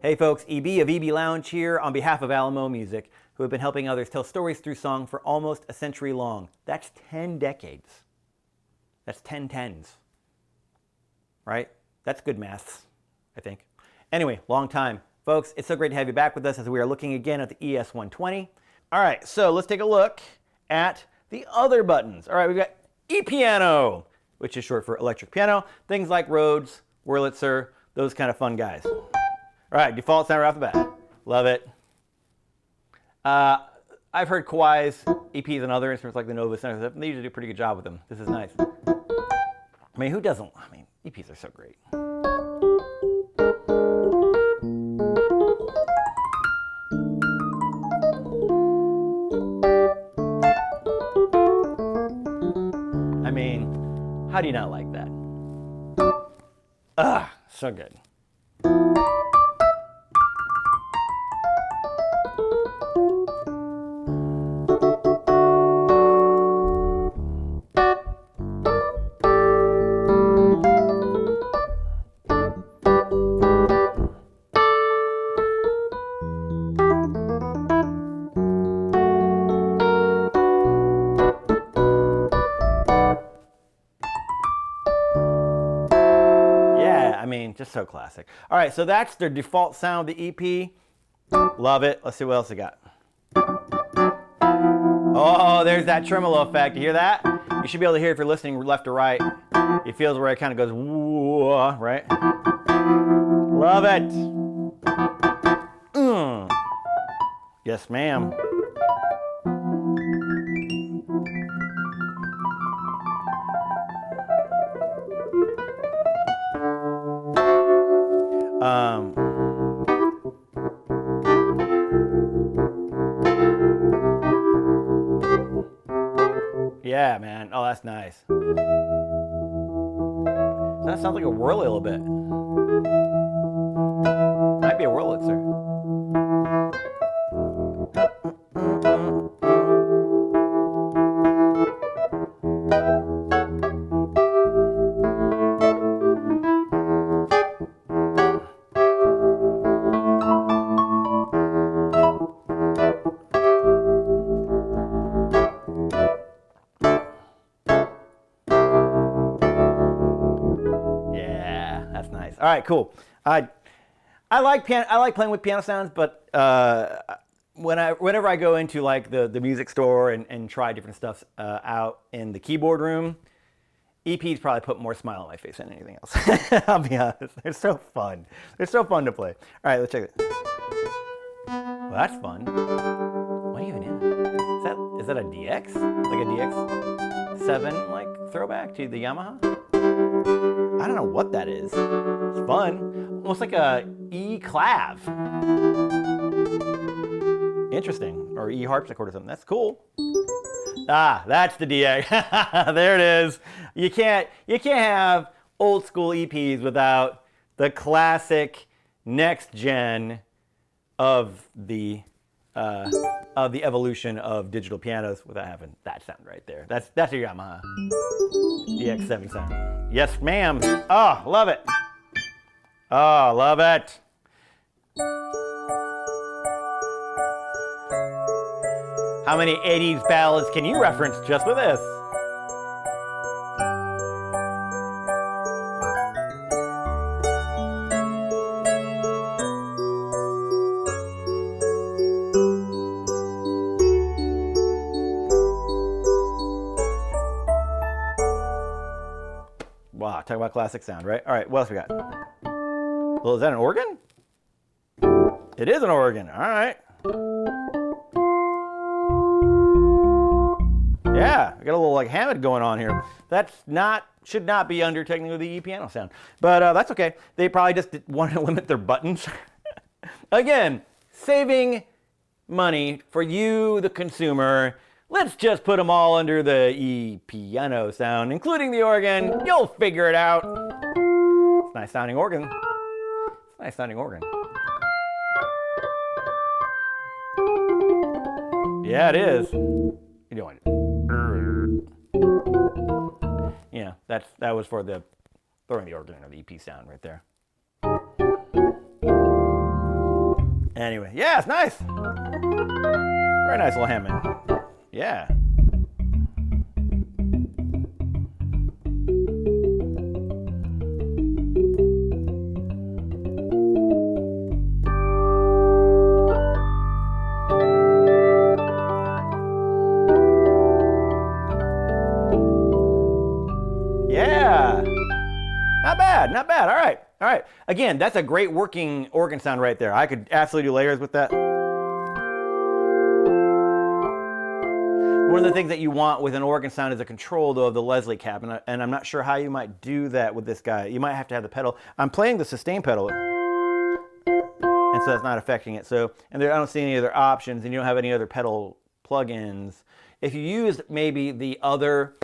Hey folks, EB of EB Lounge here on behalf of Alamo Music, who have been helping others tell stories through song for almost a century long. That's 10 decades. That's 10 tens. Right? That's good maths, I think. Anyway, long time. Folks, it's so great to have you back with us as we are looking again at the ES120. All right, so let's take a look at the other buttons. All right, we've got E-piano, which is short for electric piano. Things like Rhodes, Wurlitzer, those kind of fun guys. All right, default sound right off the bat. Love it. I've heard Kawai's EPs and other instruments like the Nova Center. They usually do a pretty good job with them. This is nice. I mean, who doesn't? I mean, EPs are so great. I mean, how do you not like that? So good. I mean, just so classic. All right, so that's their default sound of the EP. Love it. Let's see what else we got. Oh, there's that tremolo effect. You hear that? You should be able to hear it if you're listening left or right. It feels where it kind of goes, woo, right? Love it. Yes, ma'am. Yeah, man. Oh, that's nice. That sounds like a whirly a little bit. Might be a Wurlitzer. That's nice. All right, cool. I like playing with piano sounds, but whenever I go into like the music store and try different stuff out in the keyboard room, EPs probably put more smile on my face than anything else. I'll be honest. They're so fun. They're so fun to play. All right, let's check it. Well, that's fun. What even is it? Is that a DX? Like a DX7 like throwback to the Yamaha? I don't know what that is. It's fun. Almost like a E clav. Interesting. Or E harpsichord or something. That's cool. Ah, that's the DX. There it is. You can't have old school EPs without the classic next gen of the evolution of digital pianos without having that sound right there. That's your Yamaha DX7 sound. Yes, ma'am. Oh, love it. Oh, love it. How many 80s ballads can you reference just with this? Wow, talk about classic sound, right? All right, what else we got? Well, is that an organ? It is an organ, all right. Yeah, we got a little like Hammond going on here. Should not be under technically the E-piano sound, but that's okay. They probably just wanted to limit their buttons. Again, saving money for you, the consumer. Let's just put them all under the E-piano sound, including the organ. You'll figure it out. It's a nice sounding organ. It's a nice sounding organ. Yeah, it is. You're doing it. Yeah, that was for the throwing the organ or the EP sound right there. Anyway, yeah, it's nice. Very nice little Hammond. Yeah. Yeah. Not bad, not bad. All right, all right. Again, that's a great working organ sound right there. I could absolutely do layers with that. One of the things that you want with an organ sound is a control, though, of the Leslie cap, and I'm not sure how you might do that with this guy. You might have to have the pedal. I'm playing the sustain pedal, and so that's not affecting it. So, and there, I don't see any other options, and you don't have any other pedal plugins. If you used maybe the other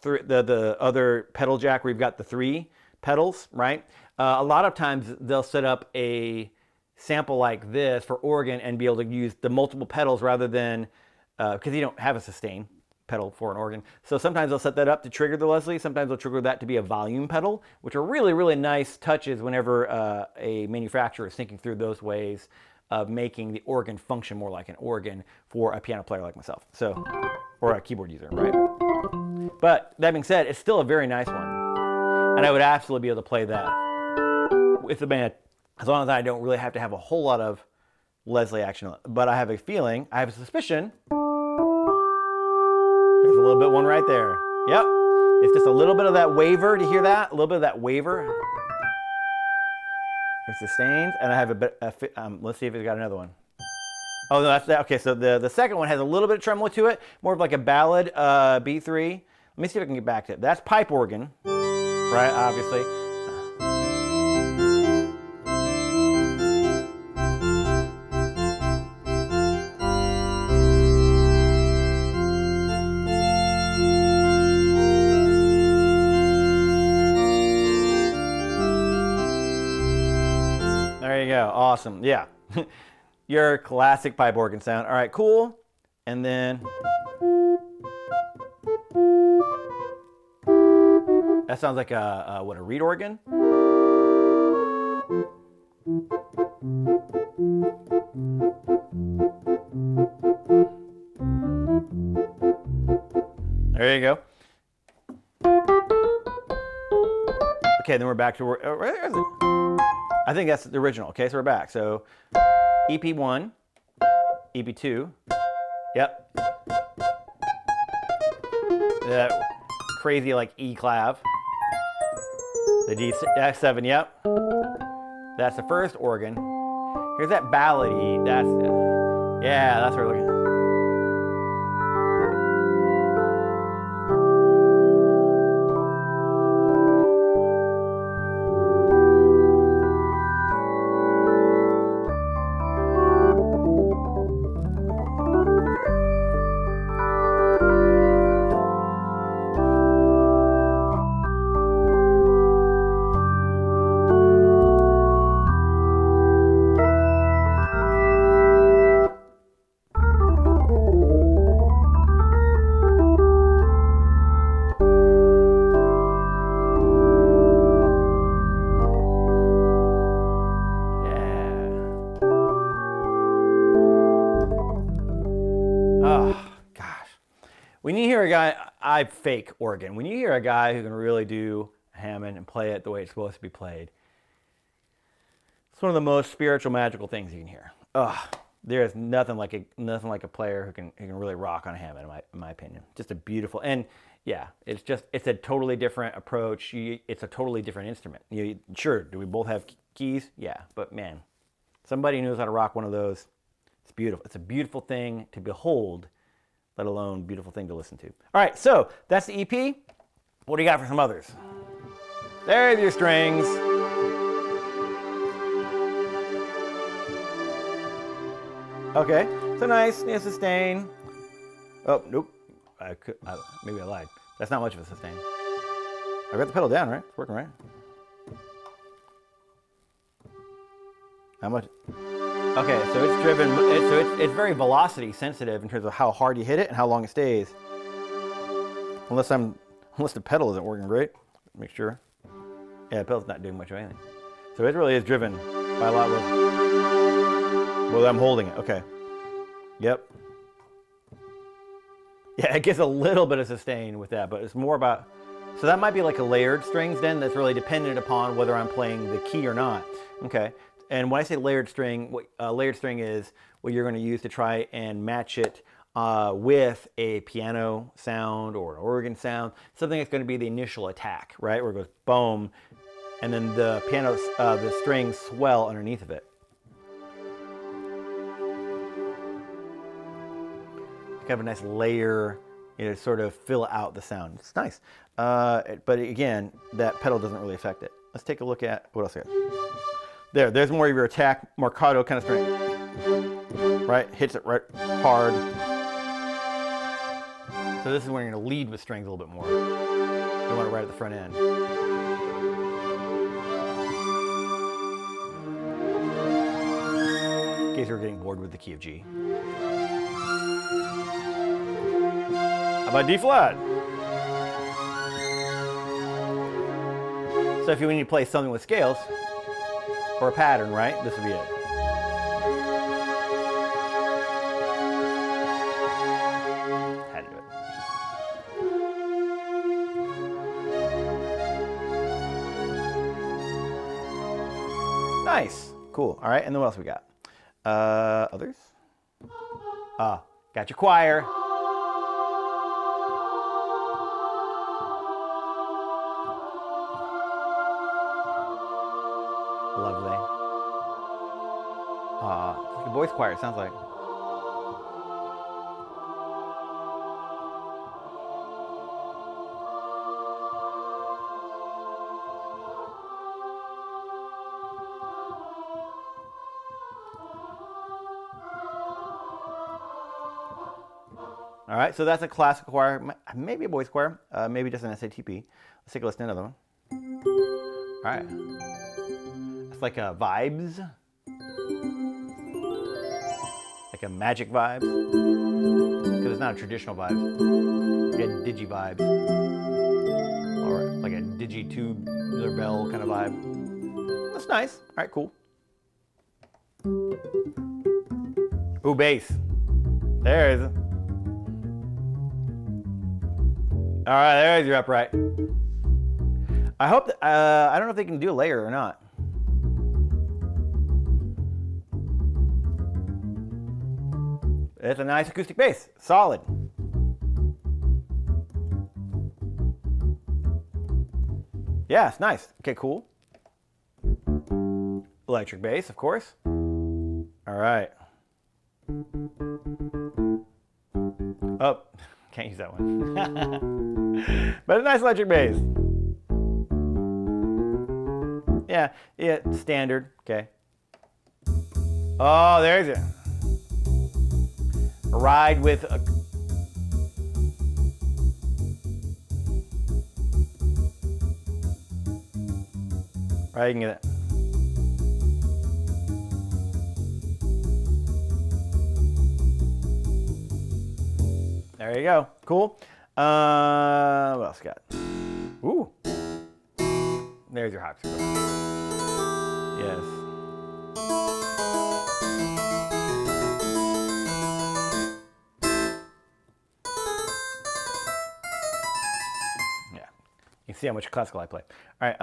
pedal jack where you've got the 3 pedals, right? A lot of times they'll set up a sample like this for organ and be able to use the multiple pedals rather than, because you don't have a sustain pedal for an organ. So sometimes they'll set that up to trigger the Leslie. Sometimes they'll trigger that to be a volume pedal, which are really, really nice touches whenever a manufacturer is thinking through those ways of making the organ function more like an organ for a piano player like myself. So, or a keyboard user, right? But that being said, it's still a very nice one. And I would absolutely be able to play that with the band as long as I don't really have to have a whole lot of Leslie action. But I have a feeling, I have a suspicion, there's a little bit one right there. Yep. It's just a little bit of that waver. Do you hear that? A little bit of that waver. It sustains. And I have a bit, let's see if it's got another one. Oh, no, that's that. Okay, so the second one has a little bit of tremolo to it, more of like a ballad B3. Let me see if I can get back to it. That's pipe organ, right? Obviously. There you go. Awesome. Yeah. Your classic pipe organ sound. All right, cool. And then that sounds like a reed organ. There you go. Okay, then we're back to where is it? I think that's the original. Okay, so we're back. So EP1, EP2, yep. That crazy like E clav. The D7, yep. That's the first organ. Here's that ballady. Yeah, that's what we're looking at. When you hear a guy, I fake organ. When you hear a guy who can really do Hammond and play it the way it's supposed to be played, it's one of the most spiritual, magical things you can hear. There is nothing like a player who can really rock on Hammond, in my opinion. Just a beautiful, and yeah, it's a totally different approach. It's a totally different instrument. Sure, do we both have keys? Yeah, but man, somebody who knows how to rock one of those, it's beautiful. It's a beautiful thing to behold, let alone beautiful thing to listen to. All right, so that's the EP. What do you got for some others? There's your strings. Okay, so nice, sustain. Oh, nope. Maybe I lied. That's not much of a sustain. I got the pedal down, right? It's working, right? How much? Okay, so it's driven, it's very velocity sensitive in terms of how hard you hit it and how long it stays. Unless the pedal isn't working great. Make sure. Yeah, the pedal's not doing much of anything. So it really is driven by a lot of Well, I'm holding it. Okay. Yep. Yeah, it gets a little bit of sustain with that, but it's more about... So that might be like a layered strings then. That's really dependent upon whether I'm playing the key or not. Okay. And when I say layered string, what layered string is what you're going to use to try and match it with a piano sound or an organ sound. Something that's going to be the initial attack, right? Where it goes boom, and then the piano, the strings swell underneath of it. Kind of a nice layer, you know, to sort of fill out the sound. It's nice. But again, that pedal doesn't really affect it. Let's take a look at what else I got. There's more of your attack, marcato kind of string. Right? Hits it right hard. So this is when you're going to lead with strings a little bit more. You want it right at the front end. In case you're getting bored with the key of G. How about D flat? So if you need to play something with scales or a pattern, right? This would be it. Had to do it. Nice, cool. All right, and then what else we got? Others? Got your choir. Lovely. It's like a boys' choir, it sounds like. All right, so that's a classical choir, maybe a boys' choir, maybe just an SATP. Let's take a listen to another one. All right. It's like a vibes, like a magic vibes, because it's not a traditional vibes. You get digi vibes, or like a digi tubular bell kind of vibe. That's nice. All right, cool. Ooh, bass. There it is. All right, there's your upright. I hope that, I don't know if they can do a layer or not. It's a nice acoustic bass, solid. Yeah, it's nice. Okay, cool. Electric bass, of course. All right. Oh, can't use that one. But a nice electric bass. Yeah, standard. Okay. Oh, there's it. A ride with a... Right, you can get it. There you go. Cool. What else got? Ooh. There's your harpsichord. Yes. Yeah. You can see how much classical I play. All right.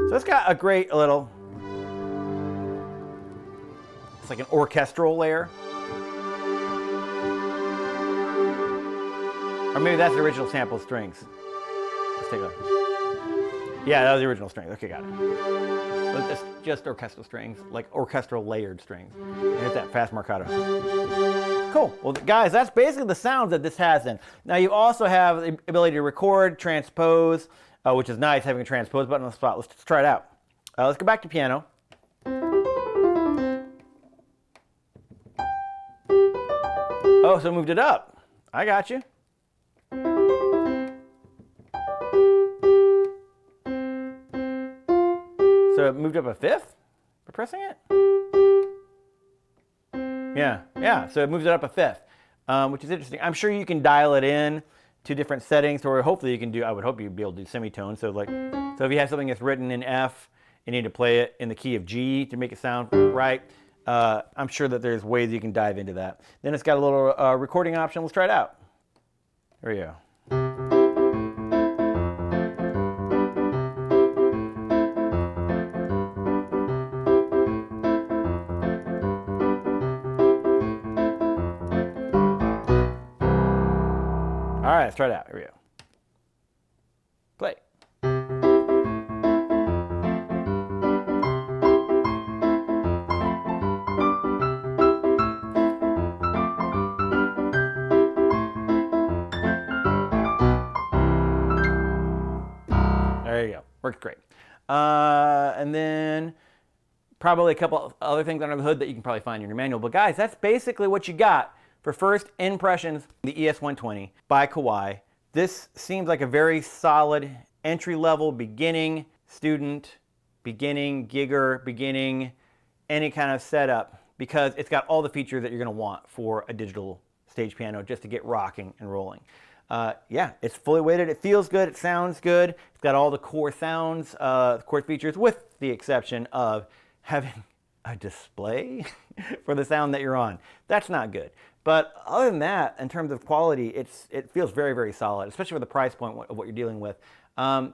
So it's got a great little... It's like an orchestral layer. Or maybe that's the original sample strings. Let's take a look. Yeah, that was the original strings. Okay, got it. But it's just orchestral strings, like orchestral layered strings. And hit that fast marcato. Cool. Well, guys, that's basically the sounds that this has in. Now, you also have the ability to record, transpose, which is nice, having a transpose button on the spot. Let's try it out. Let's go back to piano. Oh, so I moved it up. I got you. So it moved up a fifth by pressing it? Yeah, so it moves it up a fifth, which is interesting. I'm sure you can dial it in to different settings, or hopefully you can do, I would hope you'd be able to do semitones. So if you have something that's written in F You need to play it in the key of G to make it sound right. I'm sure that there's ways you can dive into that. Then it's got a little recording option. Let's try it out. Here we go. All right, let's try it out. Here we go. Play. There you go. Works great. And then probably a couple of other things under the hood that you can probably find in your manual. But guys, that's basically what you got for first impressions, the ES120 by Kawai. This seems like a very solid entry-level beginning student, beginning gigger, beginning any kind of setup, because it's got all the features that you're going to want for a digital stage piano just to get rocking and rolling. Yeah, it's fully weighted. It feels good. It sounds good. It's got all the core sounds, core features, with the exception of having a display for the sound that you're on. That's not good. But other than that, in terms of quality, it feels very, very solid, especially for the price point of what you're dealing with.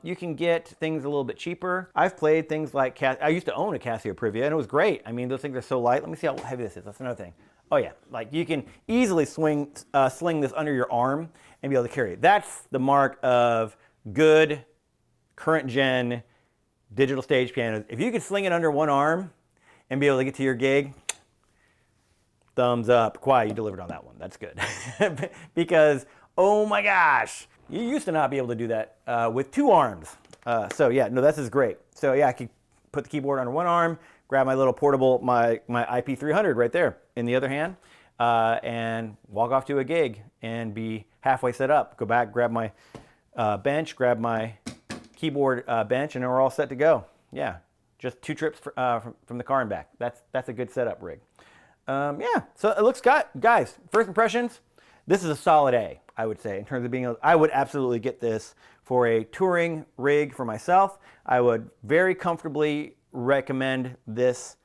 You can get things a little bit cheaper. I've played things like, I used to own a Casio Privia, and it was great. I mean, those things are so light. Let me see how heavy this is. That's another thing. Oh yeah, like you can easily sling this under your arm and be able to carry it. That's the mark of good, current gen digital stage pianos. If you can sling it under one arm and be able to get to your gig, thumbs up. Kawai, you delivered on that one. That's good. Because, oh my gosh, you used to not be able to do that with two arms. So yeah, no, this is great. So yeah, I could put the keyboard under one arm, grab my little portable, my IP300 right there in the other hand, and walk off to a gig and be halfway set up. Go back, grab my bench, grab my keyboard bench, and then we're all set to go. Yeah, just 2 trips from the car and back. That's a good setup rig. Yeah, so it looks good. Guys, first impressions, this is a solid A, I would say, in terms of being able, I would absolutely get this for a touring rig for myself. I would very comfortably recommend this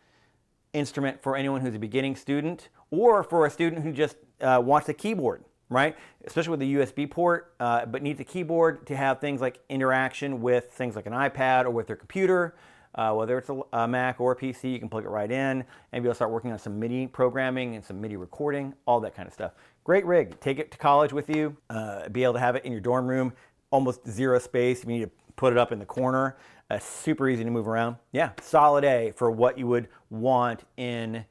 instrument for anyone who's a beginning student, or for a student who just wants a keyboard, right? Especially with a USB port, but needs a keyboard to have things like interaction with things like an iPad or with their computer. Whether it's a Mac or a PC, you can plug it right in and be able to start working on some MIDI programming and some MIDI recording, all that kind of stuff. Great rig. Take it to college with you. Be able to have it in your dorm room. Almost zero space if you need to put it up in the corner. Super easy to move around. Yeah, solid A for what you would want in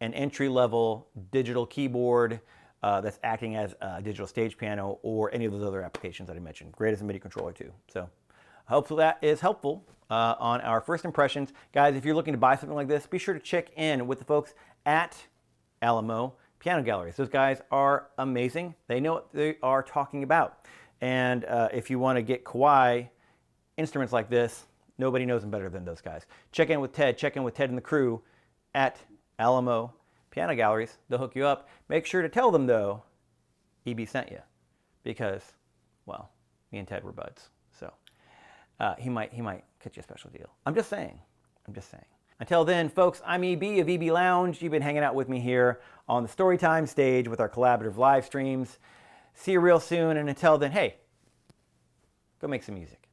an entry-level digital keyboard that's acting as a digital stage piano, or any of those other applications that I mentioned. Great as a MIDI controller too. So hopefully that is helpful on our first impressions. Guys, if you're looking to buy something like this, be sure to check in with the folks at Alamo Piano Galleries. Those guys are amazing. They know what they are talking about. And if you want to get Kawai instruments like this, nobody knows them better than those guys. Check in with Ted. Check in with Ted and the crew at Alamo Piano Galleries. They'll hook you up. Make sure to tell them, though, EB sent you. Because, well, me and Ted were buds. So he might catch you a special deal. I'm just saying. Until then, folks, I'm EB of EB Lounge. You've been hanging out with me here on the Storytime stage with our collaborative live streams. See you real soon, and until then, hey, go make some music.